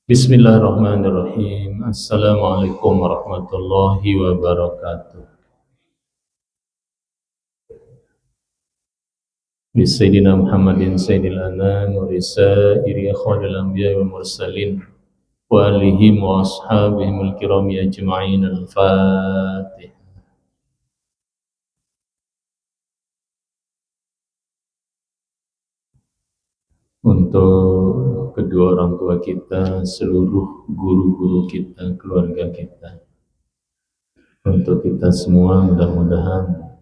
Bismillahirrahmanirrahim. Assalamualaikum warahmatullahi wabarakatuh. Bisayyidina Muhammadin sayyidil anam wa bisairi khawalil anbiya wal mursalin wa alihim wa ashabihim al-kirami ajma'in al-fatih. Untuk kedua orang tua kita, seluruh guru-guru kita, keluarga kita, untuk kita semua mudah-mudahan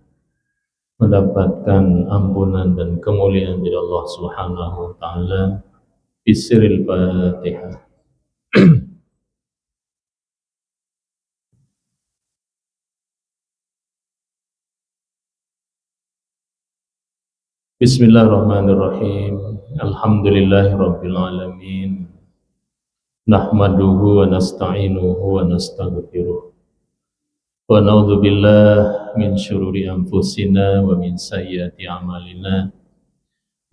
mendapatkan ampunan dan kemuliaan dari Allah Subhanahu wa taala. Bisiril Fatihah. Bismillahirrahmanirrahim. Alhamdulillahirabbil alamin. Nahmaduhu wa nasta'inuhu wa nastaghfiruh. Wa na'udzu billahi min syururi anfusina wa min sayyiati a'malina.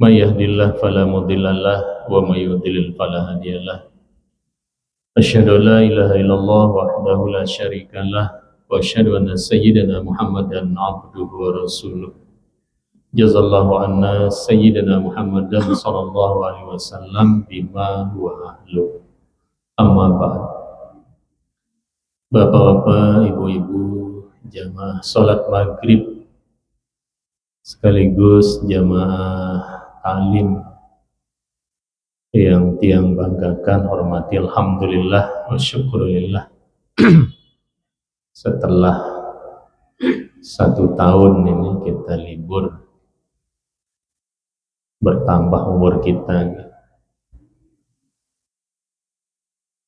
May yahdihillahu fala mudhillalah wa may yudlil fala hadiyalah. Asyhadu an la ilaha illallah wahdahu la syarikalah wa asyhadu anna sayyidana Muhammadan abduhu wa rasuluh. Jazallahu anna sayyidina Muhammadan sallallahu alaihi wasallam bima huwa ahlu. Amma ba'd. Bapak-bapak, ibu-ibu, jamaah salat maghrib sekaligus jamaah talim yang tiang banggakan, hormati alhamdulillah wa syukurillah. Setelah 1 tahun ini kita libur, bertambah umur kita.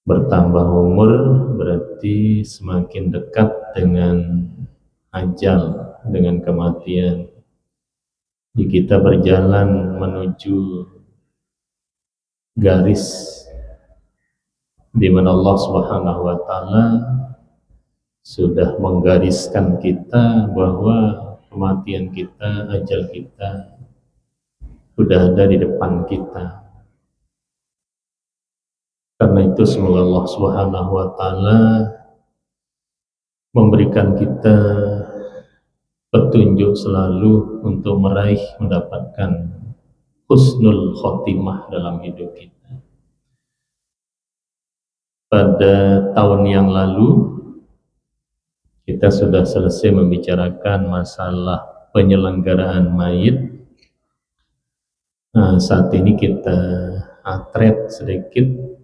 Bertambah umur berarti semakin dekat dengan ajal, dengan kematian. Jadi kita berjalan menuju garis di mana Allah Subhanahu wa taala sudah menggariskan kita bahwa kematian kita, ajal kita sudah ada di depan kita. Karena itu semoga Allah Subhanahu wa taala memberikan kita petunjuk selalu untuk meraih, mendapatkan husnul khotimah dalam hidup kita. Pada tahun yang lalu kita sudah selesai membicarakan masalah penyelenggaraan mayit. Saat ini kita atret sedikit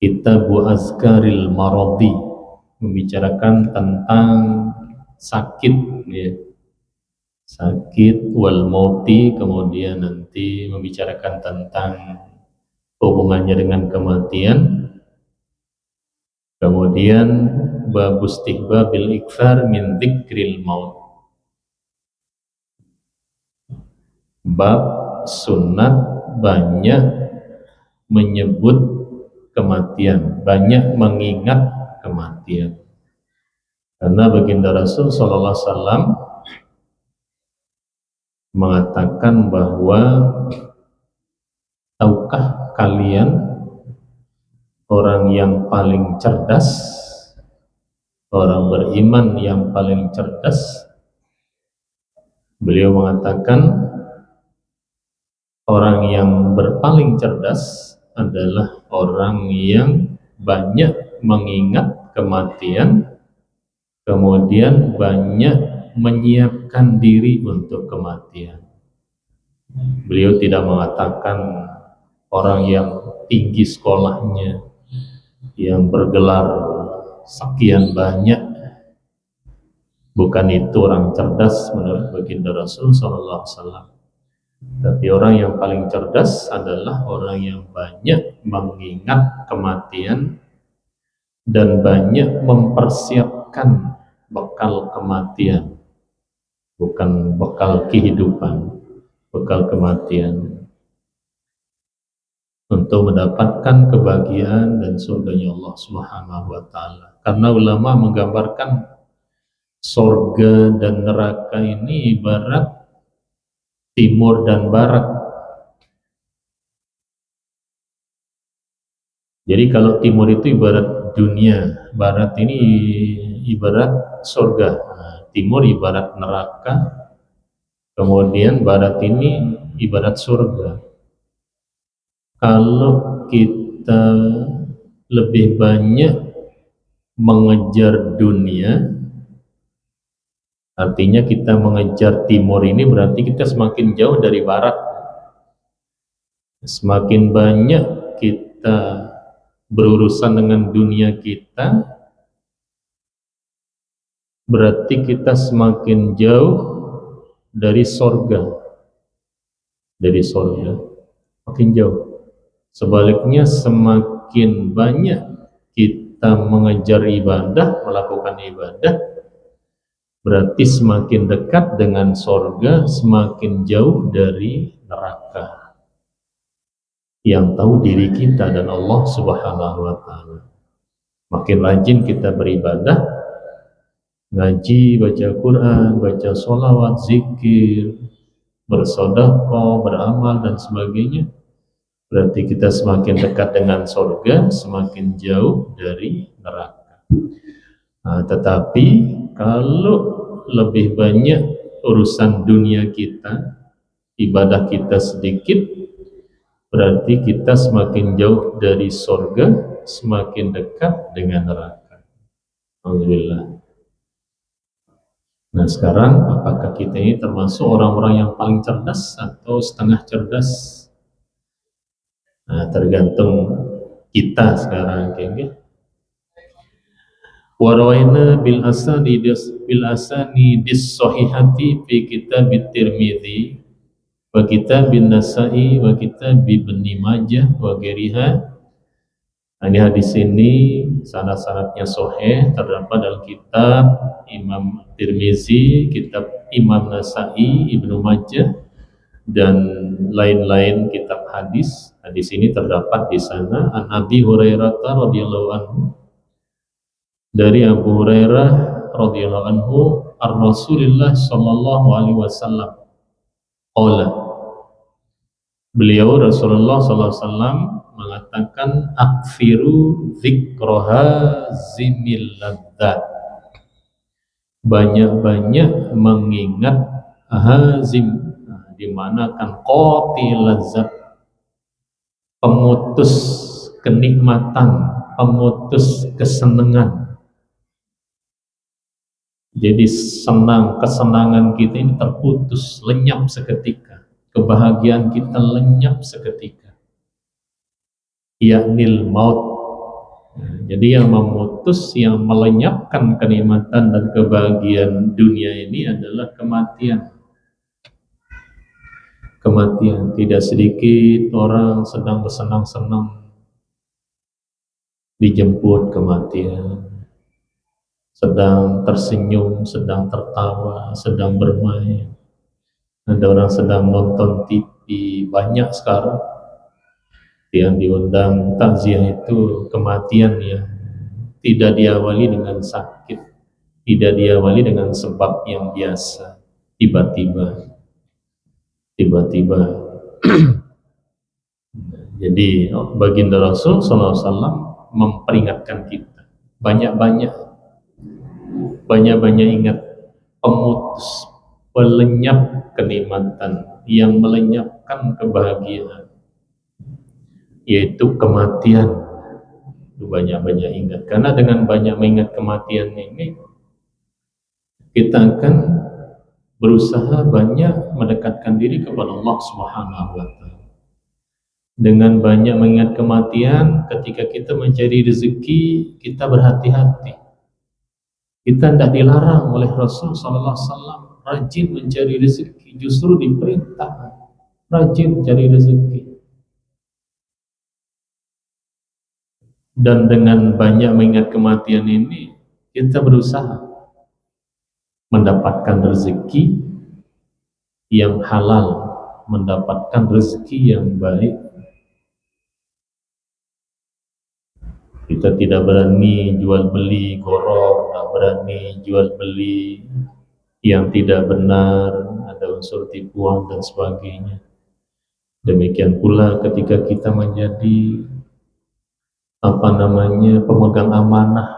Kitabu Azkaril Maradi, membicarakan tentang sakit, ya. Sakit wal mauti, kemudian nanti membicarakan tentang hubungannya dengan kematian. Kemudian bab istihbabil iktsar min dzikril maut. Bab sunnah banyak menyebut kematian, banyak mengingat kematian. Karena baginda Rasul sallallahu alaihi wasallam mengatakan bahwa tahukah kalian orang yang paling cerdas, orang beriman yang paling cerdas? Beliau mengatakan orang yang berpaling cerdas adalah orang yang banyak mengingat kematian, kemudian banyak menyiapkan diri untuk kematian. Beliau tidak mengatakan orang yang tinggi sekolahnya, yang bergelar sekian banyak. Bukan itu orang cerdas menurut baginda Rasul sallallahu alaihi wasallam. Tapi orang yang paling cerdas adalah orang yang banyak mengingat kematian dan banyak mempersiapkan bekal kematian, bukan bekal kehidupan, bekal kematian, untuk mendapatkan kebahagiaan dan surganya Allah Subhanahu wa taala. Karena ulama menggambarkan surga dan neraka ini ibarat timur dan barat. Jadi kalau timur itu ibarat dunia, barat ini ibarat surga, nah, timur ibarat neraka, kemudian barat ini ibarat surga. Kalau kita lebih banyak mengejar dunia, artinya kita mengejar timur ini berarti kita semakin jauh dari barat. Semakin banyak kita berurusan dengan dunia kita, berarti kita semakin jauh dari sorga, makin jauh. Sebaliknya semakin banyak kita mengejar ibadah, melakukan ibadah, berarti semakin dekat dengan sorga, semakin jauh dari neraka. Yang tahu diri kita dan Allah Subhanahu wa Ta'ala. Makin rajin kita beribadah, ngaji, baca Quran, baca sholawat, zikir, bersedekah, beramal dan sebagainya, berarti kita semakin dekat dengan surga, semakin jauh dari neraka. Nah, tetapi kalau lebih banyak urusan dunia kita, ibadah kita sedikit, berarti kita semakin jauh dari surga, semakin dekat dengan neraka. Alhamdulillah. Nah sekarang apakah kita ini termasuk orang-orang yang paling cerdas atau setengah cerdas? Nah tergantung kita sekarang, kayaknya. Warawaina bil asanidis sahihati fi kitab Tirmidzi wa kitab Nasai wa kitab Ibnu Majah wa ghairiha. Ini hadis ini sanad-sanadnya sahih, terdapat dalam kitab Imam Tirmizi, kitab Imam Nasai, Ibnu Majah dan lain-lain kitab hadis. Hadis ini terdapat di sana an Abi Hurairah radhiyallahu anhu, dari Abu Hurairah radhiyallahu anhu, ar-Rasulillah sallallahu alaihi wasallam qala, beliau Rasulullah sallallahu alaihi wasallam mengatakan, akfiru dzikroha zimil ladzat, banyak-banyak mengingat hazim, di mana kan qati lazat, pemutus kenikmatan, pemutus kesenangan. Jadi kesenangan kita ini terputus, lenyap seketika, kebahagiaan kita lenyap seketika, yaknil maut. Jadi yang memutus, yang melenyapkan kenikmatan dan kebahagiaan dunia ini adalah kematian. Kematian. Tidak sedikit orang sedang bersenang-senang dijemput kematian, sedang tersenyum, sedang tertawa, sedang bermain. Ada orang sedang nonton TV, banyak sekarang yang diundang takziah itu kematian yang tidak diawali dengan sakit, tidak diawali dengan sebab yang biasa, tiba-tiba. Jadi baginda Rasul SAW memperingatkan kita, banyak-banyak ingat pemutus, pelenyap kenikmatan, yang melenyapkan kebahagiaan, yaitu kematian. Banyak-banyak ingat, karena dengan banyak mengingat kematian ini kita akan berusaha banyak mendekatkan diri kepada Allah Subhanahu wa Ta'ala. Dengan banyak mengingat kematian, ketika kita mencari rezeki, kita berhati-hati. Kita tidak dilarang oleh Rasul sallallahu alaihi wasallam rajin mencari rezeki, justru diperintah rajin mencari rezeki. Dan dengan banyak mengingat kematian ini, kita berusaha mendapatkan rezeki yang halal, mendapatkan rezeki yang baik. Kita tidak berani jual beli goror, tidak berani jual beli yang tidak benar, ada unsur tipuan dan sebagainya. Demikian pula ketika kita menjadi pemegang amanah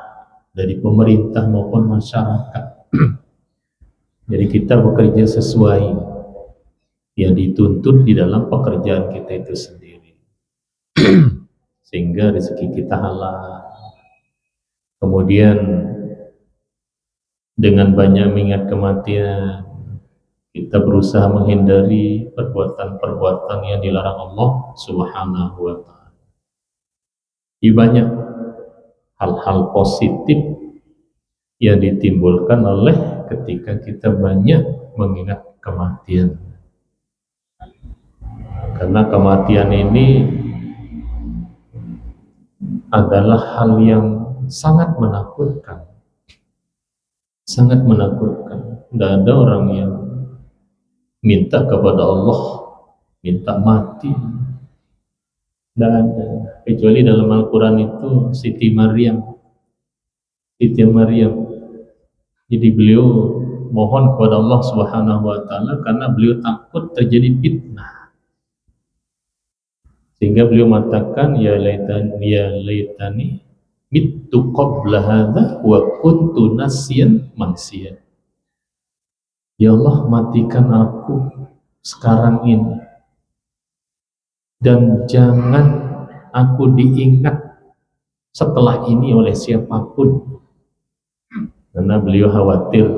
dari pemerintah maupun masyarakat. Jadi kita bekerja sesuai yang dituntut di dalam pekerjaan kita itu sendiri, sehingga rezeki kita halal. Kemudian dengan banyak mengingat kematian, kita berusaha menghindari perbuatan-perbuatan yang dilarang Allah Subhanahu wa Ta'ala. Di banyak hal-hal positif yang ditimbulkan oleh ketika kita banyak mengingat kematian. Karena kematian ini adalah hal yang sangat menakutkan. Sangat menakutkan. Tidak ada orang yang minta kepada Allah, minta mati. Tidak ada. Kecuali dalam Al-Quran itu Siti Maryam. Jadi beliau mohon kepada Allah Subhanahu wa Ta'ala karena beliau takut terjadi fitnah, sehingga beliau mengatakan ya laitani mittu qabla hadza wa kuntu nasyan mansiya. Ya Allah, matikan aku sekarang ini dan jangan aku diingat setelah ini oleh siapapun. Karena beliau khawatir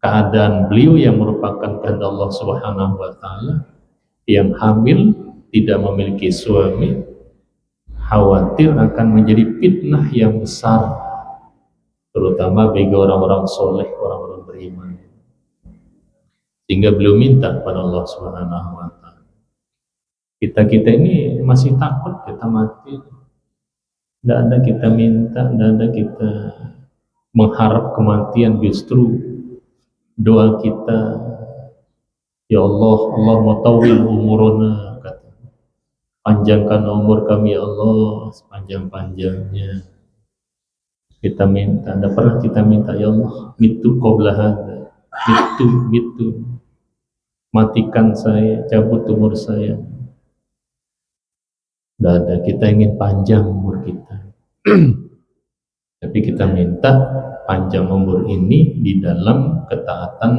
keadaan beliau yang merupakan kehendak Allah Subhanahu wa Ta'ala, yang hamil, tidak memiliki suami, khawatir akan menjadi fitnah yang besar, terutama bagi orang-orang soleh, orang-orang beriman. Sehingga beliau minta kepada Allah Subhanahu wa Ta'ala. Kita ini masih takut kita mati. Tidak ada kita minta, tidak ada kita mengharap kematian. Justru doa kita, ya Allah, Allahumma tawil umuruna, panjangkan umur kami ya Allah sepanjang-panjangnya. Kita minta, tidak pernah kita minta ya Allah mitu qabla hadza, mitu matikan saya, cabut umur saya. Tidak ada, kita ingin panjang umur kita. Tapi kita minta panjang umur ini di dalam ketaatan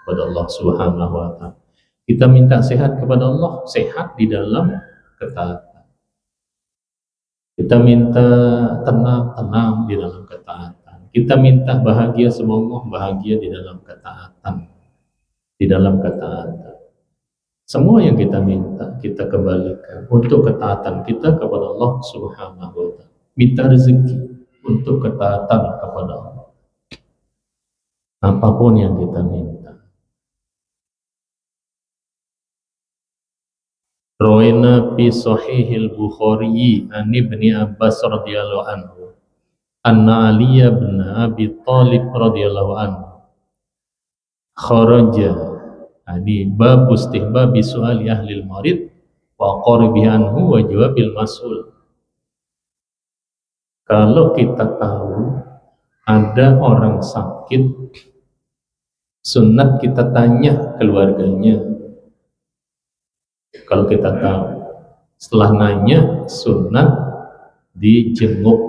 kepada Allah Subhanahu wa Ta'ala. Kita minta sehat kepada Allah, sehat di dalam ketaatan. Kita minta tenang di dalam ketaatan. Kita minta bahagia sama Allah, bahagia di dalam ketaatan. Di dalam ketaatan. Semua yang kita minta, kita kembalikan untuk ketaatan kita kepada Allah Subhanahu wa Ta'ala. Minta rezeki untuk ketaatan kepada Allah. Apapun yang kita minta. Rawaina fi sahihil Bukhari an Ibni Abbas radhiyallahu anhu anna Ali bin Abi Thalib radhiyallahu anhu kharaja, ini bab istihbab su'ali ahli al-marid wa qaribi anhu wa jawabil mas'ul. Kalau kita tahu ada orang sakit, sunat kita tanya keluarganya. Kalau kita tahu, setelah nanya, sunat dijenguk.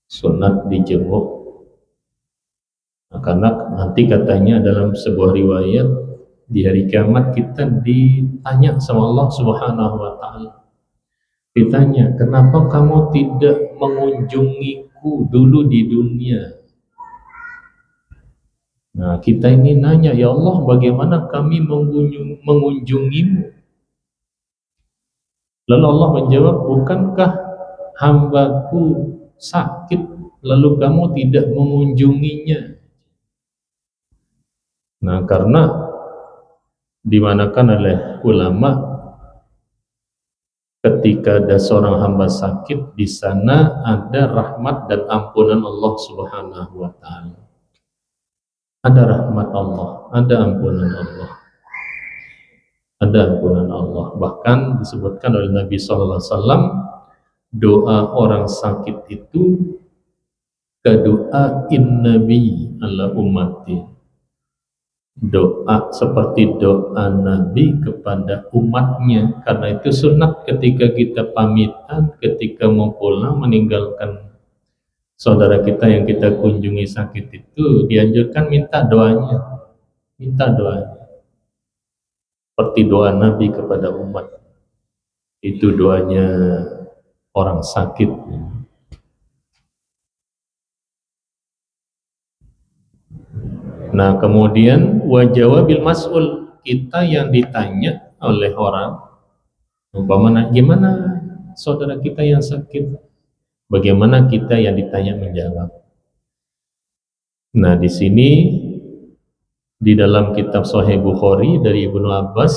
Sunat dijenguk. Nah, karena nanti katanya dalam sebuah riwayat, di hari kiamat kita ditanya sama Allah Subhanahu wa Ta'ala. Ditanya, kenapa kamu tidak mengunjungiku dulu di dunia? Nah, kita ini nanya, ya Allah, bagaimana kami mengunjungimu? Lalu Allah menjawab, bukankah hambaku sakit, lalu kamu tidak mengunjunginya? Nah, karena dimanakan oleh ulama, ketika ada seorang hamba sakit, di sana ada rahmat dan ampunan Allah Subhanahu wa Ta'ala. Ada rahmat Allah, ada ampunan Allah. Ada ampunan Allah. Bahkan disebutkan oleh Nabi sallallahu alaihi wasallam, doa orang sakit itu kadoa in nabi ala ummati. doa seperti doa Nabi kepada umatnya, karena itu sunat ketika kita pamitan, ketika mau pulang meninggalkan saudara kita yang kita kunjungi sakit itu dianjurkan minta doanya seperti doa Nabi kepada umat. Itu doanya orang sakit. Nah, kemudian wajawabil mas'ul, kita yang ditanya oleh orang, umpamanya gimana saudara kita yang sakit, bagaimana kita yang ditanya menjawab. Nah, di sini di dalam kitab Sahih Bukhari dari Ibnu Abbas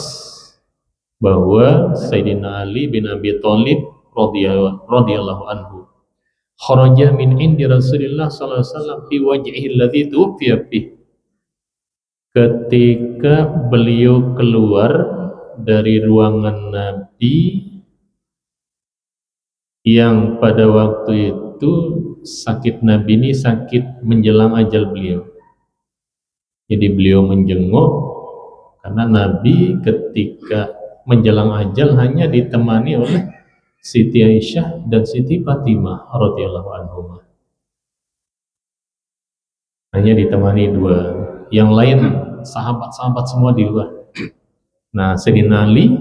bahwa Sayyidina Ali bin Abi Thalib radhiyallahu anhu kharaja min indi Rasulillah sallallahu alaihi wasallam fi wajhihi alladhi tuwfiya fihi, ketika beliau keluar dari ruangan Nabi yang pada waktu itu sakit Nabi ini sakit menjelang ajal beliau. Jadi beliau menjenguk karena Nabi ketika menjelang ajal hanya ditemani oleh Siti Aisyah dan Siti Fatimah radhiyallahu anhumah. Hanya ditemani dua, yang lain sahabat-sahabat semua di luar. Nah, Sayyidina Ali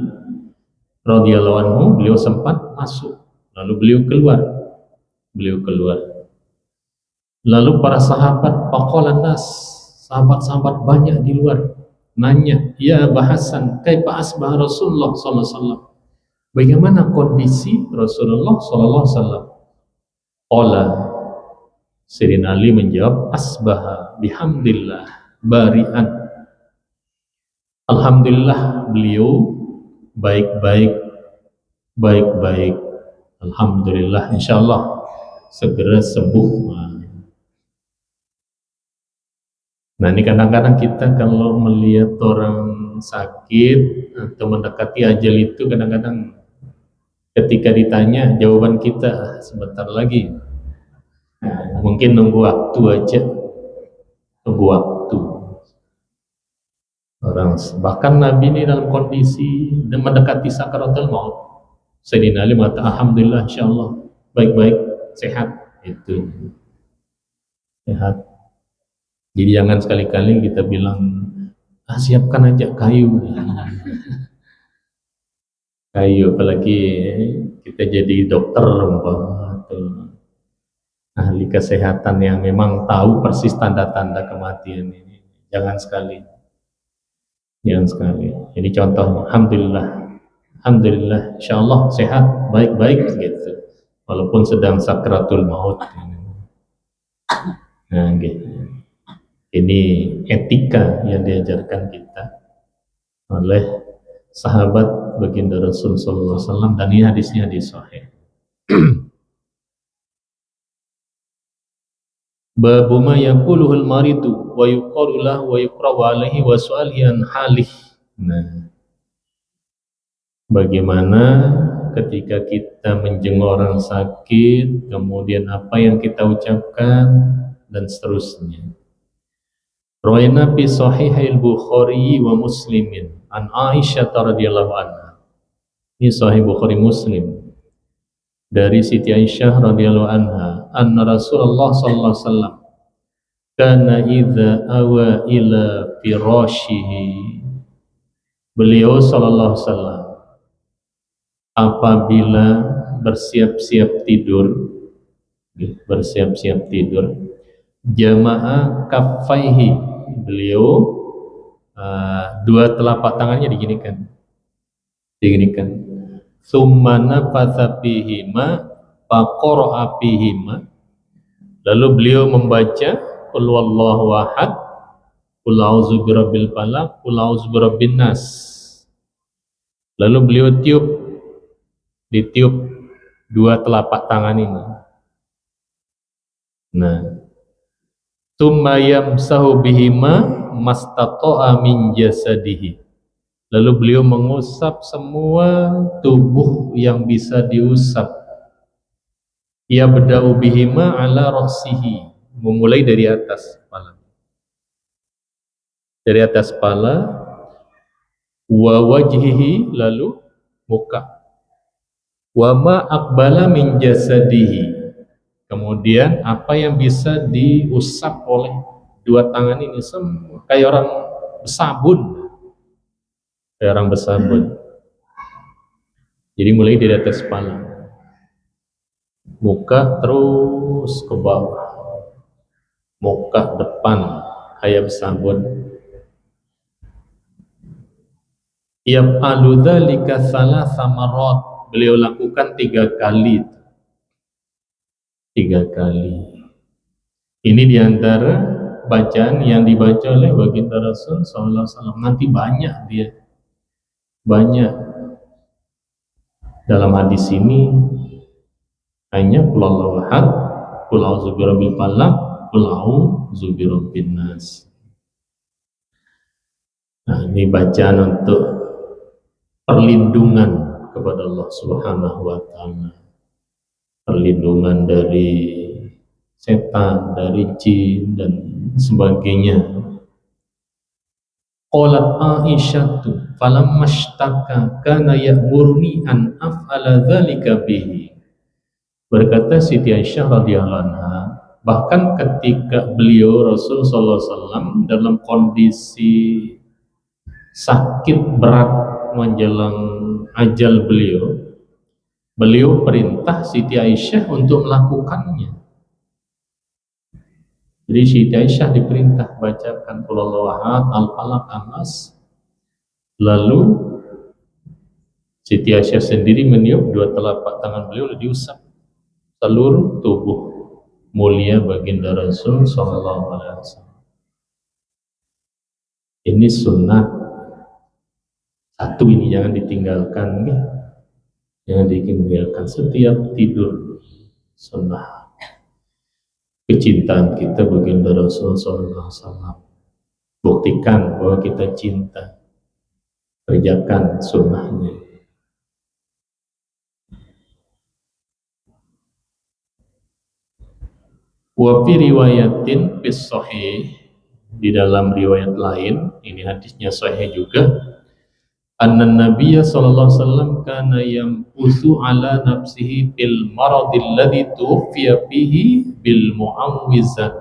radhiyallahu anhu beliau sempat masuk, lalu beliau keluar. Lalu para sahabat, faqalan nas, sahabat-sahabat banyak di luar nanya, ya Aba Hasan, kaifa asbah Rasulullah sallallahu alaihi wasallam? Bagaimana kondisi Rasulullah sallallahu alaihi wasallam? Qala, Sayyidina Ali menjawab, asbaha bihamdillah bari'an. Alhamdulillah beliau baik-baik. Alhamdulillah, insyaallah segera sembuh. Nah, ini kadang-kadang kita kalau melihat orang sakit atau mendekati ajal itu, kadang-kadang ketika ditanya jawaban kita sebentar lagi, mungkin nunggu waktu aja, nunggu waktu. Orang bahkan Nabi ini dalam kondisi mendekati sakaratul maut, Sayyidina Ali mengatakan alhamdulillah insyaallah baik-baik, sehat, itu sehat. Jadi jangan sekali-kali kita bilang siapkan aja kayu, apalagi kita jadi dokter umpama atau ahli kesehatan yang memang tahu persis tanda-tanda kematian ini. Jangan sekali. Jadi contohnya, alhamdulillah, insyaallah sehat, baik-baik gitu. Walaupun sedang sakratul maut. Nah, gitu. Ini etika yang diajarkan kita oleh sahabat baginda Rasul sallallahu alaihi wasallam, dan ini hadisnya hadis sahih. Babu ma yaquluhul maridu wa yuqalu lahu wa yuqra'u alaihi wa su'alihi an halih. Nah, bagaimana ketika kita menjenguk orang sakit, kemudian apa yang kita ucapkan dan seterusnya. Rawaina fi sahihil Bukhari wa Muslimin an Aisyah radhiyallahu anha. Ini sahih Bukhari Muslim dari Siti Aisyah radhiyallahu anha, anna Rasulullah sallallahu alaihi wasallam kana idza awa ila firashihi, beliau sallallahu alaihi wasallam apabila bersiap-siap tidur, jama'a kaffaihi, beliau dua telapak tangannya diginikan, summa nafatha fihima faqara'a fihima, lalu beliau membaca qul huwallahu ahad, qul a'udzu birabbil falaq, qul a'udzu birabbin nas, lalu beliau ditiup dua telapak tangan ini. Nah, tsumma yamsahu bihima mastata'a min jasadihi, lalu beliau mengusap semua tubuh yang bisa diusap. Ya beda'u bihima ala ra'sihi, memulai dari atas kepala. dari atas kepala, wa wajhihi, lalu muka, wa ma aqbala min jasadihi, kemudian apa yang bisa diusap oleh dua tangan ini, semua kayak orang bersabun, jadi mulai dari atas kepala, muka terus ke bawah, muka depan kayak bersabun. Yaf'alu dzalika thalatha marrat, beliau lakukan 3 kali. Ini diantara bacaan yang dibaca oleh baginda Rasul sallallahu alaihi wasallam. Nanti banyak dalam hadis ini hanya qul huwallahu ahad, qul a'udzu birabbil falaq, qul a'udzu birabbin nas. Nah, ini bacaan untuk perlindungan kepada Allah Subhanahu wa taala. Perlindungan dari setan, dari jin dan sebagainya. Qalat Aisyatu falamma ishtaka kana ya'muruni an af'ala dzalika bihi. Berkata Siti Aisyah radhiyallahu anha, bahkan ketika beliau Rasul sallallahu alaihi wasallam dalam kondisi sakit berat menjelang ajal beliau perintah Siti Aisyah untuk melakukannya. Jadi Siti Aisyah diperintah bacakan qul huwallahu ahad, al-falaq, an-nas. Lalu Siti Aisyah sendiri meniup dua telapak tangan beliau diusap seluruh tubuh mulia baginda Rasul sallallahu alaihi wasallam. Ini sunnah satu, ini jangan ditinggalkan, jangan ditinggalkan setiap tidur. Sunnah kecintaan kita baginda Rasul sallallahu alaihi wasallam. Buktikan bahwa kita cinta, kerjakan sunnahnya. Wa fi riwayatin fis sahih, di dalam riwayat lain, ini hadisnya sahih juga, anna nabiyya sallallahu alaihi wasallam kana yamqusu ala nafsihi bil maradil ladzi tuwfiya fihi bil mu'awwizat.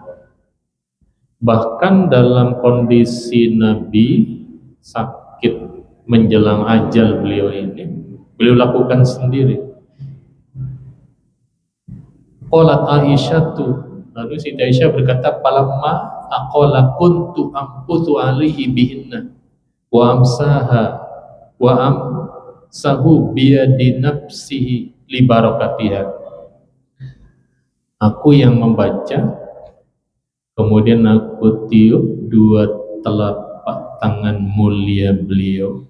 Bahkan dalam kondisi Nabi sakit menjelang ajal beliau ini, beliau lakukan sendiri. Qalat Aisyatu, lalu Siti Aisyah berkata, palamma aqala kuntu amqutu alaihi bihinna wa amsahu biyadi nafsihi li barakatiha. Aku yang membaca, kemudian aku tiup dua telapak tangan mulia beliau.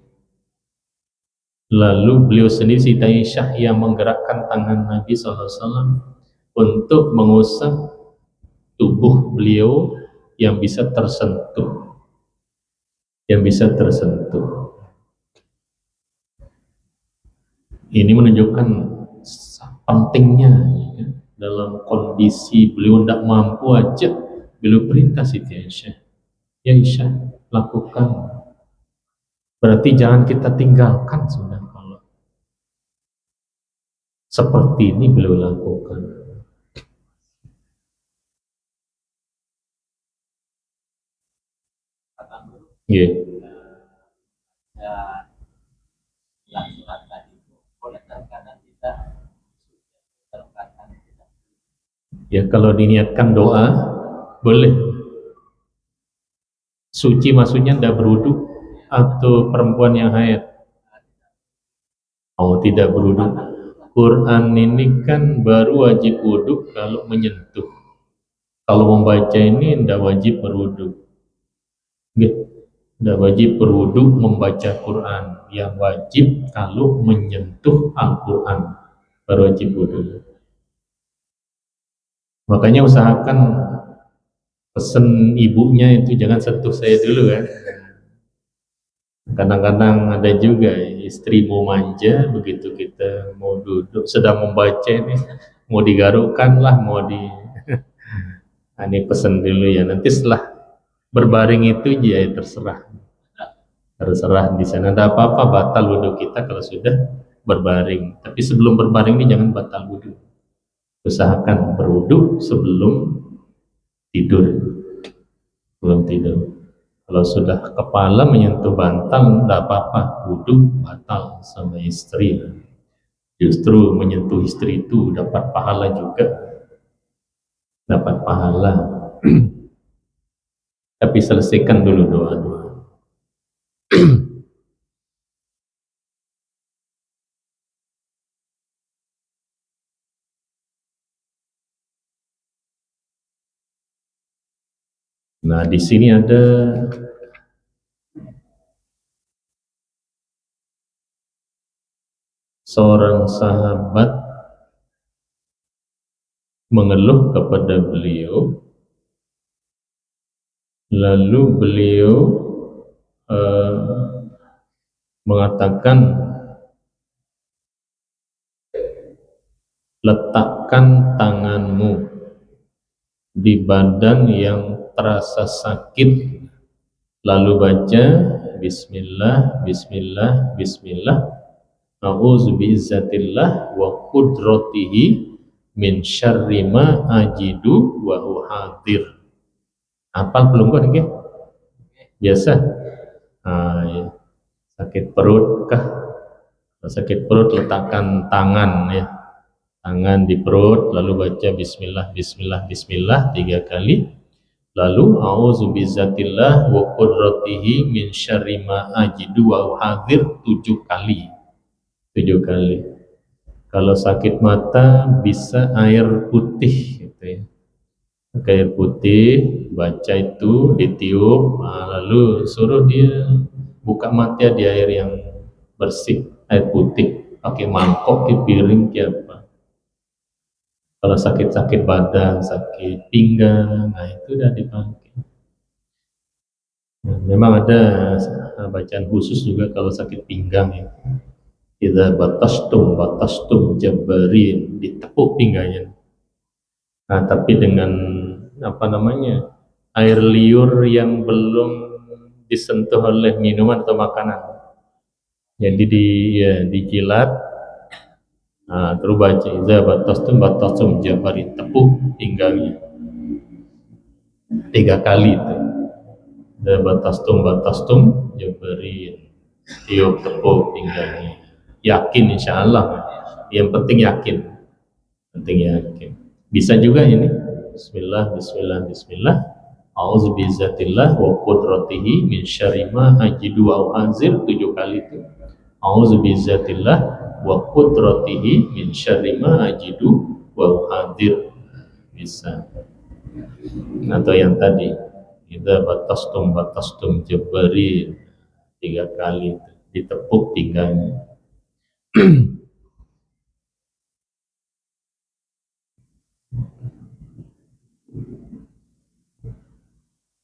Lalu beliau sendiri, Siti Aisyah, yang menggerakkan tangan Nabi SAW untuk mengusap tubuh beliau yang bisa tersentuh. Ini menunjukkan pentingnya, ya, dalam kondisi beliau tidak mampu aja, beliau perintah Siti Aisyah, ya Aisyah, lakukan. Berarti jangan kita tinggalkan sudah, kalau seperti ini beliau lakukan. Yeah. Ya, kalau diniatkan doa boleh. Suci maksudnya tidak berwudu, atau perempuan yang haid? Oh, tidak berwudu. Quran ini kan baru wajib wudu kalau menyentuh. Kalau membaca ini tidak wajib berwudu. Tidak wajib berwudu membaca Quran. Yang wajib kalau menyentuh Al-Quran baru wajib wudu. Makanya usahakan pesen ibunya itu jangan sentuh saya dulu, kan. Kadang-kadang ada juga istri mau manja, begitu kita mau duduk sedang membaca ini mau digarukkan lah, mau di ini pesen dulu ya, nanti setelah Berbaring itu ya terserah di sana, ada apa-apa batal wudhu kita kalau sudah berbaring. Tapi sebelum berbaring ini jangan batal wudhu. Usahakan berwudhu sebelum tidur. Belum tidur. Kalau sudah kepala menyentuh bantal, tidak apa-apa, wudhu batal sama istri. Justru menyentuh istri itu dapat pahala juga, dapat pahala. Tapi selesaikan dulu doa-doa. Nah, di sini ada seorang sahabat mengeluh kepada beliau, lalu beliau mengatakan, letakkan tanganmu di badan yang terasa sakit, lalu baca Bismillah, Bismillah, Bismillah, a'udzu biizzatillah wa qudratihi min syarri ma ajidu wa uhadir. Hafal belum kok niki? Biasa. Ya. Sakit perut kah? Kalau sakit perut letakkan tangan ya. Tangan di perut, lalu baca Bismillah, Bismillah, Bismillah 3 kali. Lalu a'udzu bizatillah wa qudratihi min syarri ma ajidu wa uhadir 7 kali. 7 kali. Kalau sakit mata bisa air putih gitu ya. Air putih, baca itu, ditiup, lalu suruh dia buka mata di air yang bersih, air putih, pakai mangkok, ke piring, ke apa. Kalau sakit-sakit badan, sakit pinggang, nah itu udah dipakai. Nah, memang ada bacaan khusus juga kalau sakit pinggang ya. Idza batastum jabarin, ditepuk pinggangnya. Nah, tapi dengan air liur yang belum disentuh oleh minuman atau makanan. Jadi dijilat. Nah, terus baca idza batastum jabarin, tepuk pinggangnya 3 kali itu. Idza batastum jabarin, tiup tepuk pinggangnya. Yakin insyaallah. Yang penting yakin. Bisa juga ini. Bismillah, Bismillah, Bismillah. A'udzu bizatillah wa qudratihi min syarri ma ajidu wa anzir 7 kali itu. A'udzu bizatillah wa qudratihi min syarri ma ajidu wa anzir. Bisa. Atau yang tadi, idza batastum jabarin 3 kali itu. Ditepuk pinggangnya.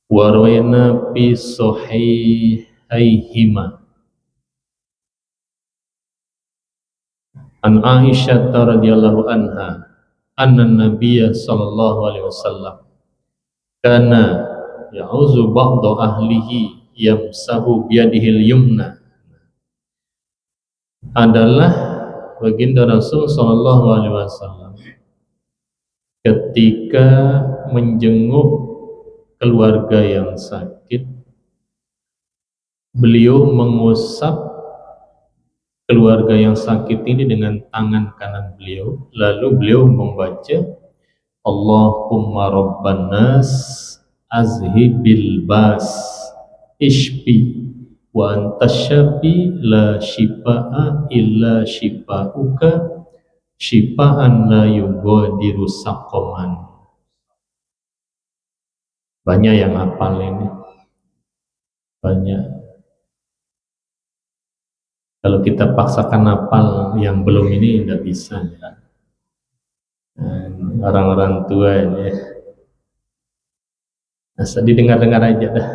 Warwayna fi sahihaihima an Aisyah radhiyallahu anha anna Nabiyya sallallahu alaihi wasallam kana ya'uzu ba'du ahlihi yamsahu biyadihil yumna, adalah baginda Rasul sallallahu alaihi wasallam ketika menjenguk keluarga yang sakit, beliau mengusap keluarga yang sakit ini dengan tangan kanan beliau, lalu beliau membaca Allahumma rabban nas azhibil bas ishfi wa anta syafi la shifaa illa shifauka shifaan la yughadiru saqaman. Banyak yang hafal ini, banyak. Kalau kita paksakan hafal yang belum ini tidak bisa ya. Orang-orang tua ini asal didengar-dengar aja dah.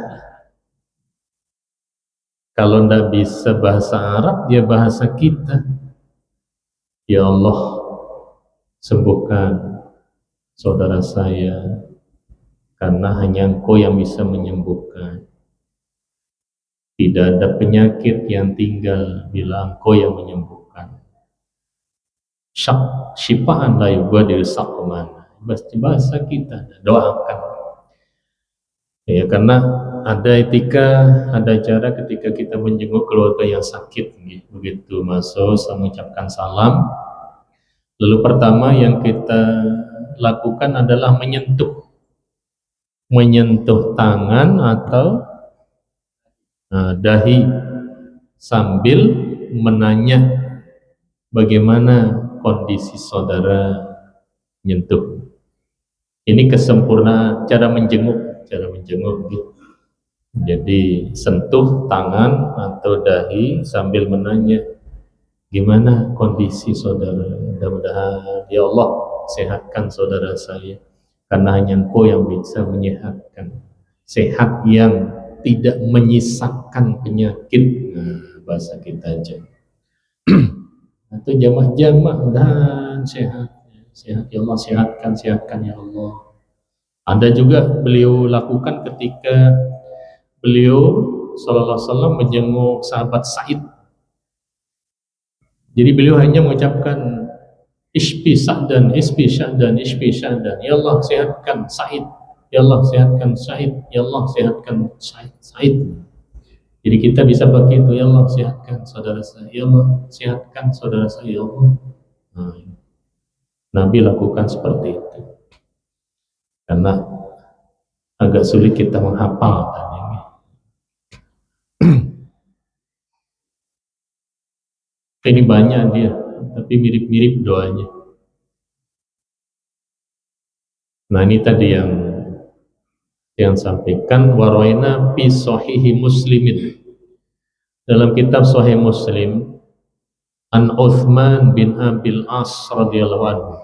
Kalau tidak bisa bahasa Arab, dia bahasa kita. Ya Allah, sembuhkan saudara saya karena hanya Engkau yang bisa menyembuhkan. Tidak ada penyakit yang tinggal bila Engkau yang menyembuhkan. Syifaan la yughadiru saqaman. Bahasa kita doakan. Ya, karena ada etika, ada cara ketika kita menjenguk keluarga yang sakit. Begitu masuk, saya mengucapkan salam. Lalu pertama yang kita lakukan adalah menyentuh tangan atau dahi sambil menanya bagaimana kondisi saudara nyentuh. Ini kesempurnaan cara menjenguk gitu. Jadi sentuh tangan atau dahi sambil menanya gimana kondisi saudara. Mudah-mudahan ya Allah sehatkan saudara saya, karena hanya Engkau yang bisa menyehatkan. Sehat yang tidak menyisakan penyakit. Bahasa kita aja. Atau jamak-jamak dan sehat ya Allah, sehatkan ya Allah. Ada juga beliau lakukan ketika beliau sallallahu alaihi wasallam menjenguk sahabat Sa'id. Jadi beliau hanya mengucapkan Ishfi Sa'dan, ya Allah sehatkan Sa'id, ya Allah sehatkan Sa'id, ya Allah sehatkan Sa'id. Jadi kita bisa pakai itu, ya Allah sehatkan saudara saya, ya Allah sehatkan saudara saya, ya Allah. Nabi lakukan seperti itu. Karena agak sulit kita menghafal tadi. Ini banyak dia, tapi mirip-mirip doanya. Nah ini tadi yang sampaikan waraina fi sahihi muslimin. Dalam kitab Sahih Muslim an Uthman bin Abil As radhiyallahu anhu.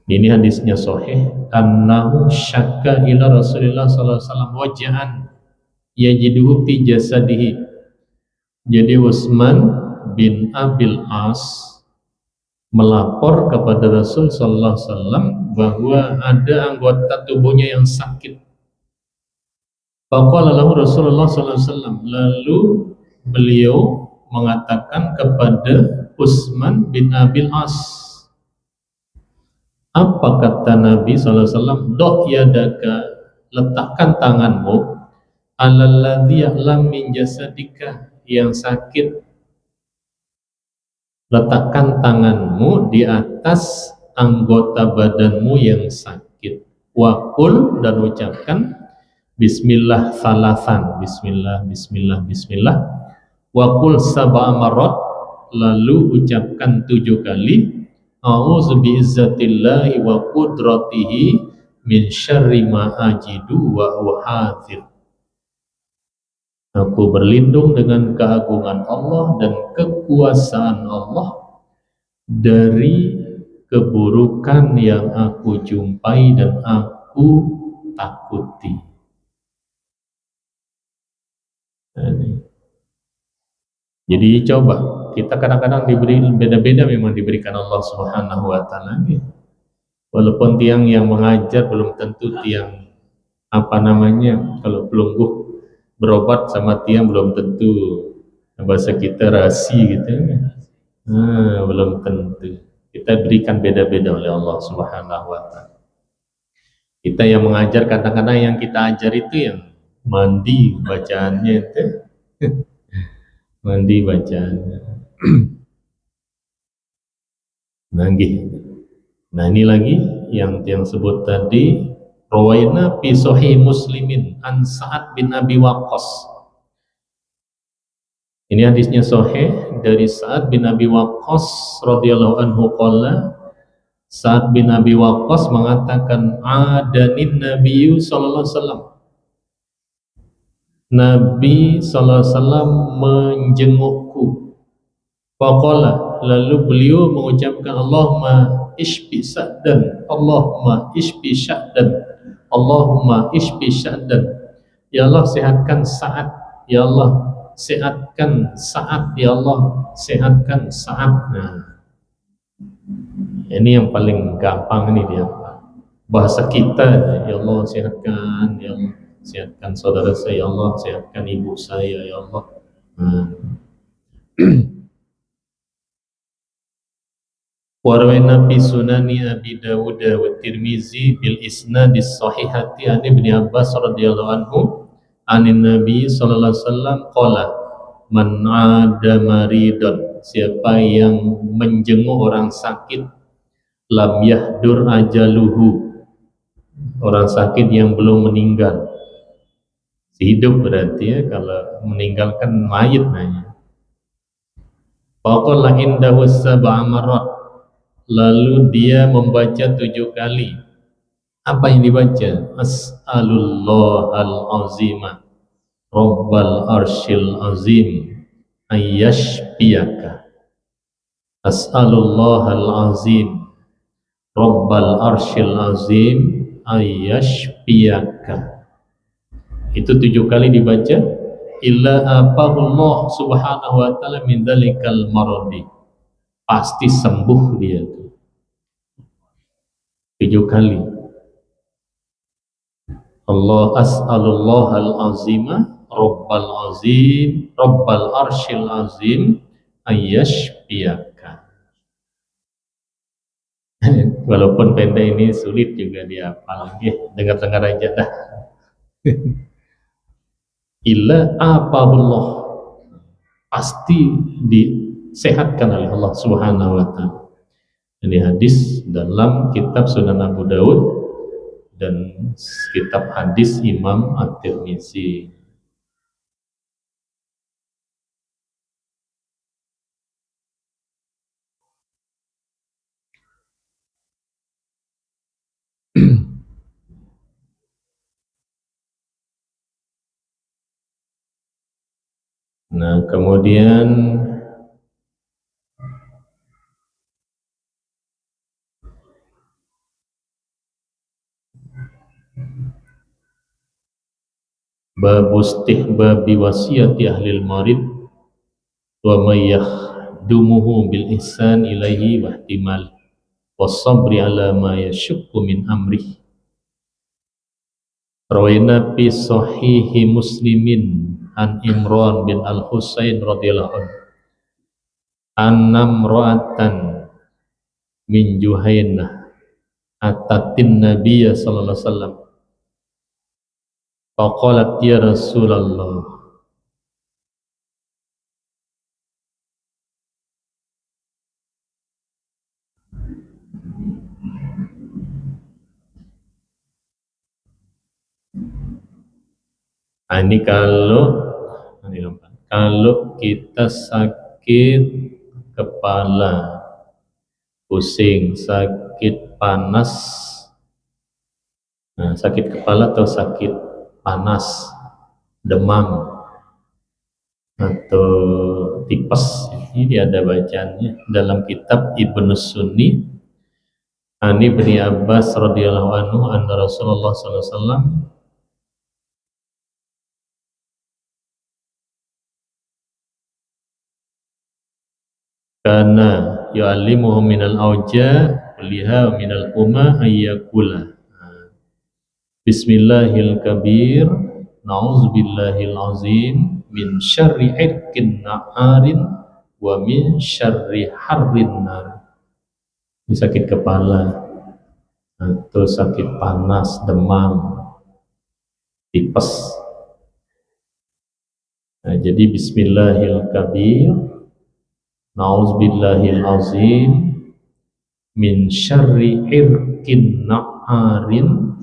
Ini hadisnya sahih, annahu syakka ila Rasulillah sallallahu alaihi wasallam waj'an yajiduhu fi jasadihi. Jadi Utsman bin Abil As melapor kepada Rasul sallallahu alaihi wasallam bahwa ada anggota tubuhnya yang sakit. Faqala lahu Rasulullah sallallahu alaihi wasallam, lalu beliau mengatakan kepada Utsman bin Abil As, apa kata Nabi SAW? Dok yadaka, letakkan tanganmu alalladzi ya'lam min jasadika, yang sakit. Letakkan tanganmu di atas anggota badanmu yang sakit. Waqul, dan ucapkan bismillah salasan, bismillah, bismillah, bismillah. Waqul sab'a marrat, lalu ucapkan 7 kali. A'udzu bi'izzatillahi wa qudratihi min syarri ma ajidu wa uhadzir. Aku berlindung dengan keagungan Allah dan kekuasaan Allah dari keburukan yang aku jumpai dan aku takuti. Jadi coba, kita kadang-kadang diberi beda-beda, memang diberikan Allah Subhanahu wa taala. Walaupun tiang yang mengajar belum tentu tiang kalau pelungguh berobat sama tiang belum tentu bahasa kita rasi gitu. Belum tentu. Kita berikan beda-beda oleh Allah Subhanahu wa taala. Kita yang mengajar, kadang-kadang yang kita ajar itu yang mandi bacaannya itu. Mandi bacaannya. Nah ini lagi yang sebut tadi, rawaina fi sahih Muslimin an Sa'ad bin Abi Waqqas. Ini hadisnya sahih dari Sa'ad bin Abi Waqqas radhiyallahu anhu qala, Sa'ad bin Abi Waqqas mengatakan, adanin nabiyyu sallallahu alaihi wasallam, Nabi sallallahu alaihi wasallam menjengukku. Faqala, lalu beliau mengucapkan Allahumma ishfi Sa'dan, Allahumma ishfi Sa'dan, Allahumma ishfi Sa'dan. Ya Allah sehatkan Sa'ad, ya Allah sehatkan Sa'ad, ya Allah sehatkan Sa'ad. Nah, ini yang paling gampang ini dia. bahasa kita, ya Allah sehatkan, ya Allah sehatkan saudara saya, ya Allah sehatkan ibu saya, ya Allah. Warwaina fi sunani Abi Dawud wa Tirmizi bil isnadis sahihati an Ibnu Abbas radhiyallahu anhu anin Nabi sallallahu alaihi wasallam qala man ada maridon, siapa yang menjenguk orang sakit, lam yahdur ajaluhu, orang sakit yang belum meninggal, hidup berarti ya, kalau meninggalkan mayit nanya. Faqala indahu sab'a marrat, lalu dia membaca 7 kali. Apa yang dibaca? As'alullah al-azima Rabbal arshil azim ayyashbiyaka. As'alullah al-azim Rabbal arshil azim ayyashbiyaka. Itu 7 kali dibaca. Illa apahullah subhanahu wa ta'ala min dhalikal maradi, pasti sembuh dia tuh 7 kali. Allah as'alullah al-azima Rabbal azim Rabbal arshil azim ayyashbiyaka. Walaupun pendek ini sulit juga dihafal, dengar-dengar aja dah. Illa apahullah, pasti disehatkan oleh Allah subhanahu wa ta'ala. Ini hadis dalam kitab Sunan Abu Daud dan kitab hadis Imam At-Tirmizi. Nah, kemudian babustihbabi wasiyati ahlil marid wa mayyakhdumuhu bil ihsan ilaihi wa ihtimal wassabri ala ma yashukku min amrih. Rawaina fi sahihi muslimin an Imran bin al-Husain radhiyallahu anhu annam ra'atan min Juhainah atatin nabiyya sallallahu alaihi wasallam faqalat ya Rasulullah. Ini kalau kita sakit kepala, pusing, sakit panas, nah, sakit kepala atau sakit panas, demam atau tipes, ini ada bacaannya dalam kitab Ibnu Sunni Ani bin Abbas radhiyallahu anhu anna Rasulullah sallallahu alaihi wasallam kana yu'allimuhum minal auja liha minal huma ayyakula bismillahil kabir na'udzubillahil azim min syarri irkin na'arin wa min syarri harrin nar. Ini sakit kepala atau sakit panas, demam, tipes. Nah, jadi bismillahil kabir na'udzubillahil azim min syarri irkin na'arin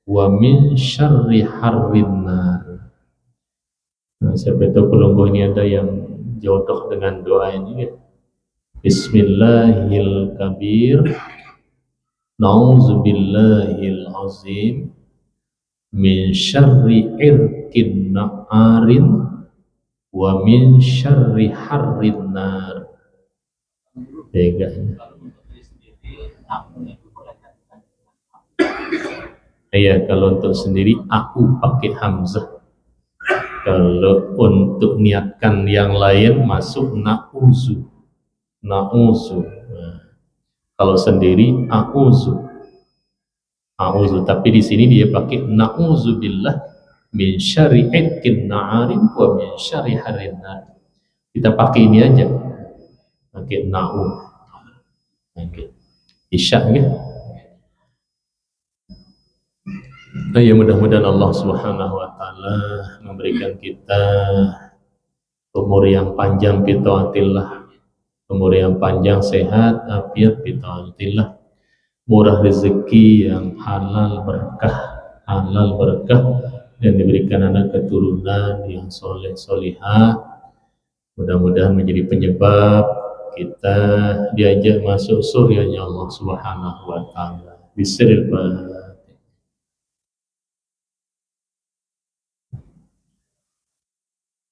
wa min syarri harrin nar. Nah, siapa tahu pelungguh ini ada yang jodoh dengan doa ini ya. Bismillahil kabir na'udzubillahil azim min syarri irkin na'arin wa min syarri harrin nar. Iya, kalau untuk sendiri aku pakai hamzah. Kalau untuk niatkan yang lain masuk na'uzu. Na'uzu. Nah, kalau sendiri a'uzu. A'udzu, tapi di sini dia pakai na'udzubillah min syarri itkin na'arin wa min syarri harin nar. Kita pakai ini aja, pakai na'u. Oke. Isya gitu. Nah, ya mudah-mudahan Allah Subhanahu wa taala memberikan kita umur yang panjang bitaatillah, umur yang panjang sehat afiat bitaatillah, murah rezeki yang halal berkah dan diberikan anak keturunan yang soleh solihah. Mudah-mudahan menjadi penyebab kita diajak masuk surganya Allah Subhanahu wa taala. Bismillahirrahmanirrahim.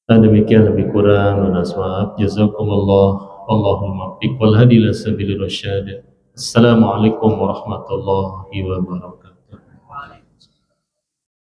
Dan demikian lebih kurang lunas maaf. Jazakumullah. Allahul muwaffiq wal hadi ila sabilir rasyad. Assalamualaikum warahmatullahi wabarakatuh.